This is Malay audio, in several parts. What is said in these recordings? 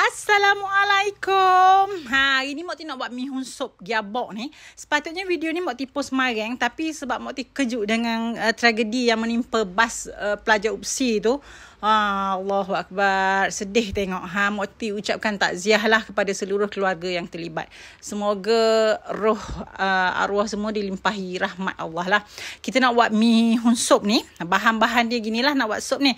Assalamualaikum. Hari ni Mak Ti nak buat mihun sup giabok ni. Sepatutnya video ni Mak Ti post kemarin, tapi sebab Mak Ti kejut dengan tragedi yang menimpa bas pelajar UPSI tu. Allahu Akbar. Sedih tengok. Mak Ti ucapkan takziah lah kepada seluruh keluarga yang terlibat. Semoga roh arwah semua dilimpahi rahmat Allah lah. Kita nak buat mihun sup ni. Bahan-bahan dia ginilah nak buat sup ni.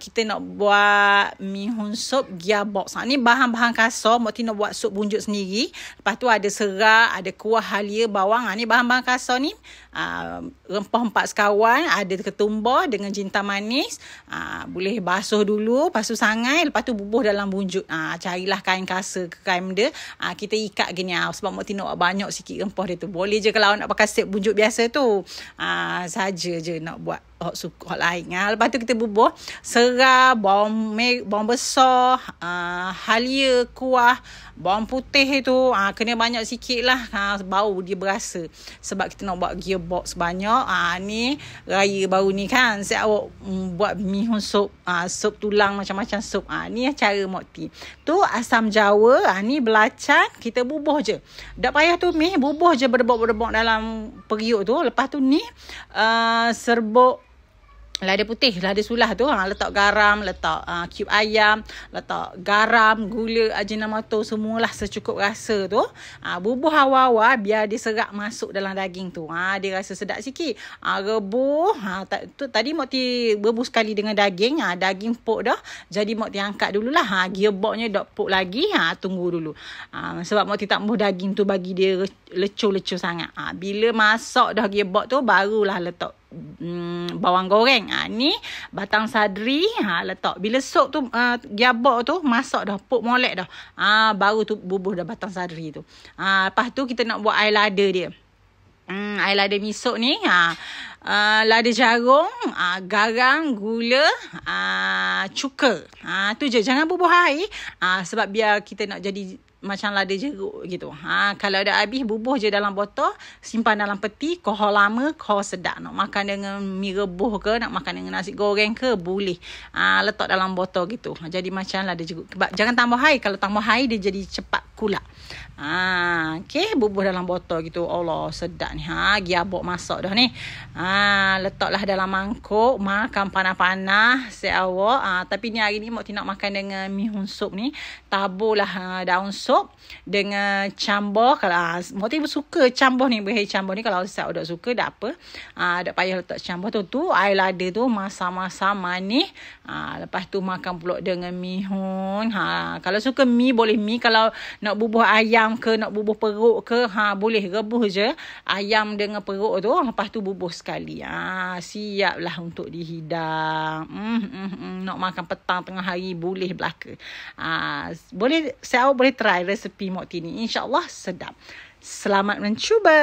Kita nak buat mihun sup giabok. Ni bahan-bahan kasar. Mak Ti nak buat sup bunjuk sendiri. Lepas tu ada serat, ada kuah, halia, bawang. Ni bahan-bahan kasar ni. Rempah 4 sekawan, ada ketumbar dengan jintan manis. Boleh basuh dulu, lepas tu sangai, lepas tu bubuh dalam bunjuk. Carilah kain kasa ke kain benda. Kita ikat gini. Sebab Mak Ti nak buat banyak sikit rempah dia tu. Boleh je kalau nak pakai set bunjuk biasa tu. Saja je nak buat hot lain. Lepas tu kita bubuh serai, bawang besar, halia, kuah, bawang putih tu. Kena banyak sikit lah. Bau dia berasa. Sebab kita nak buat gearbox banyak. Ni raya baru ni kan. Saya awak buat mihun sup. Sup tulang macam-macam sup. Ni cara Mak Ti. Tu asam jawa. Ni belacan. Kita bubuh je. Tak payah tumis. Bubuh je berdebok-berdebok dalam periuk tu. Lepas tu ni serbuk lada putih, lada sulah tu. Letak garam, letak cube ayam, letak garam, gula, ajinomoto, semualah secukup rasa tu. Bubuh awal-awal biar dia serak masuk dalam daging tu. Dia rasa sedap sikit. Rebuh. Tadi Mak Ti rebus sekali dengan daging. Daging pok dah. Jadi Mak Ti angkat dululah. Gearboxnya dak pok lagi. Tunggu dulu. Sebab Mak Ti tak mahu daging tu bagi dia lecur-lecur sangat. Bila masak dah gearbox tu, barulah letak bawang goreng. Ni batang sadri letak. Bila sup tu giabok tu masak dah, pok molek dah. Baru tu bubuh dah batang sadri tu. Lepas tu kita nak buat air lada dia. Air lada misuk ni, lada jagung, garam, gula, cuka. Tu je, jangan bubuh air. Sebab biar kita nak jadi macam lada jeruk gitu. Kalau dah habis, bubuh je dalam botol, simpan dalam peti, kohor lama, kohor sedap. Nak makan dengan mi rebuh ke, nak makan dengan nasi goreng ke, boleh. Letak dalam botol gitu. Jadi macam lada jeruk. Jangan tambah air. Kalau tambah air, dia jadi cepat kulak. Okay, bubuh dalam botol gitu. Allah, sedap ni. Giabok masak dah ni. Letaklah dalam mangkuk. Makan panas-panas seawak. Tapi ni hari ni Mak Ti nak makan dengan mihun sup ni. Taburlah daun sup dengan cambah. Kalau Mak Ti suka cambah ni, berair cambah ni. Kalau saya tak suka, tak apa. Tak payah letak cambah tu. Tu air lada tu masak-masak manis. Lepas tu makan pula dengan mihun. Kalau suka mi, boleh mi. Kalau nak bubuh ayam ke, nak bubuh perut ke, boleh rebus je ayam dengan perut tu. Lepas tu bubuh sekali. Siaplah untuk dihidang. Nak makan petang tengah hari, boleh belaka. Saya boleh try resepi Mak Ti ni. InsyaAllah sedap. Selamat mencuba.